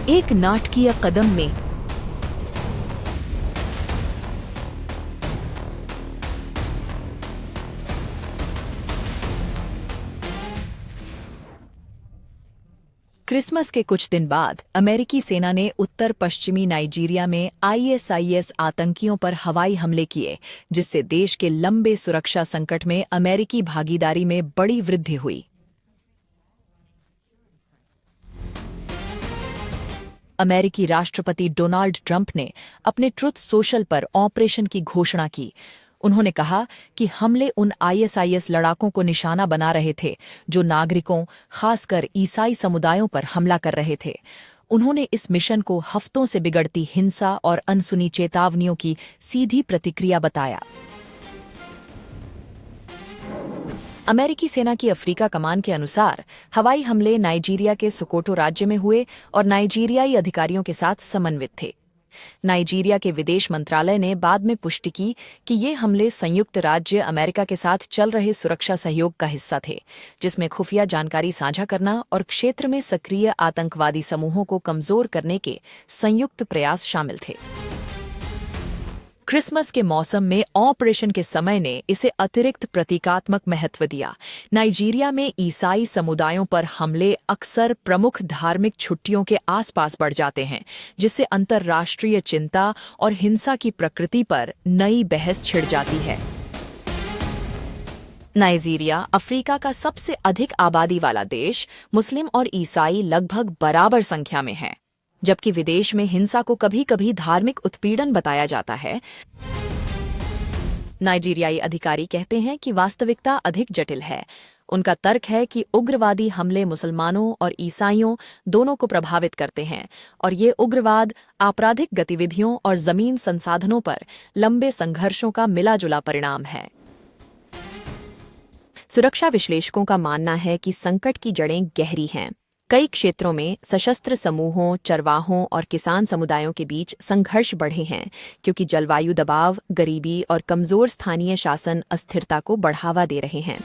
एक नाटकीय कदम में क्रिसमस के कुछ दिन बाद अमेरिकी सेना ने उत्तर पश्चिमी नाइजीरिया में आईएसआईएस आतंकियों पर हवाई हमले किए, जिससे देश के लंबे सुरक्षा संकट में अमेरिकी भागीदारी में बड़ी वृद्धि हुई। अमेरिकी राष्ट्रपति डोनाल्ड ट्रंप ने अपने ट्रुथ सोशल पर ऑपरेशन की घोषणा की। उन्होंने कहा कि हमले उन आईएसआईएस लड़ाकों को निशाना बना रहे थे जो नागरिकों, खासकर ईसाई समुदायों पर हमला कर रहे थे। उन्होंने इस मिशन को हफ्तों से बिगड़ती हिंसा और अनसुनी चेतावनियों की सीधी प्रतिक्रिया बताया। अमेरिकी सेना की अफ्रीका कमान के अनुसार हवाई हमले नाइजीरिया के सोकोटो राज्य में हुए और नाइजीरियाई अधिकारियों के साथ समन्वित थे। नाइजीरिया के विदेश मंत्रालय ने बाद में पुष्टि की कि ये हमले संयुक्त राज्य अमेरिका के साथ चल रहे सुरक्षा सहयोग का हिस्सा थे, जिसमें खुफिया जानकारी साझा करना और क्षेत्र में सक्रिय आतंकवादी समूहों को कमजोर करने के संयुक्त प्रयास शामिल थे। क्रिसमस के मौसम में ऑपरेशन के समय ने इसे अतिरिक्त प्रतीकात्मक महत्व दिया। नाइजीरिया में ईसाई समुदायों पर हमले अक्सर प्रमुख धार्मिक छुट्टियों के आसपास बढ़ जाते हैं, जिससे अंतर्राष्ट्रीय चिंता और हिंसा की प्रकृति पर नई बहस छिड़ जाती है। नाइजीरिया अफ्रीका का सबसे अधिक आबादी वाला देश, मुस्लिम और ईसाई लगभग बराबर संख्या में है। जबकि विदेश में हिंसा को कभी कभी धार्मिक उत्पीड़न बताया जाता है, नाइजीरियाई अधिकारी कहते हैं कि वास्तविकता अधिक जटिल है। उनका तर्क है कि उग्रवादी हमले मुसलमानों और ईसाइयों दोनों को प्रभावित करते हैं और ये उग्रवाद आपराधिक गतिविधियों और जमीन संसाधनों पर लंबे संघर्षों का मिला-जुला परिणाम है। सुरक्षा विश्लेषकों का मानना है कि संकट की जड़ें गहरी हैं। कई क्षेत्रों में सशस्त्र समूहों, चरवाहों और किसान समुदायों के बीच संघर्ष बढ़े हैं, क्योंकि जलवायु दबाव, गरीबी और कमजोर स्थानीय शासन अस्थिरता को बढ़ावा दे रहे हैं।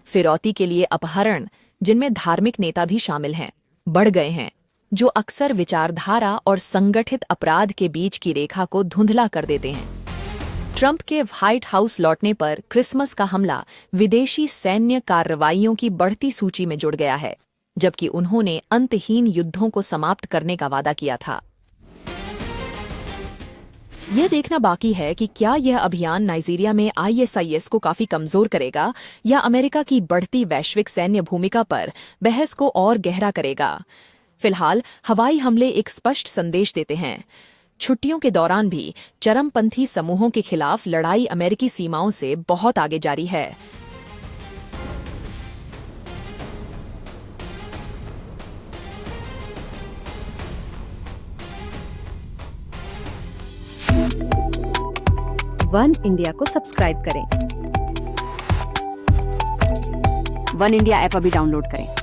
फिरौती के लिए अपहरण, जिनमें धार्मिक नेता भी शामिल हैं, बढ़ गए हैं, जो अक्सर विचारधारा और संगठित अपराध के बीच की रेखा को धुंधला कर देते हैं। ट्रंप के व्हाइट हाउस लौटने पर क्रिसमस का हमला विदेशी सैन्य कार्रवाइयों की बढ़ती सूची में जुड़ गया है, जबकि उन्होंने अंतहीन युद्धों को समाप्त करने का वादा किया था। यह देखना बाकी है कि क्या यह अभियान नाइजीरिया में आईएसआईएस को काफी कमजोर करेगा या अमेरिका की बढ़ती वैश्विक सैन्य भूमिका पर बहस को और गहरा करेगा। फिलहाल हवाई हमले एक स्पष्ट संदेश देते हैं। छुट्टियों के दौरान भी चरमपंथी समूहों के खिलाफ लड़ाई अमेरिकी सीमाओं से बहुत आगे जारी है। वन इंडिया को सब्सक्राइब करें। वन इंडिया ऐप अभी डाउनलोड करें।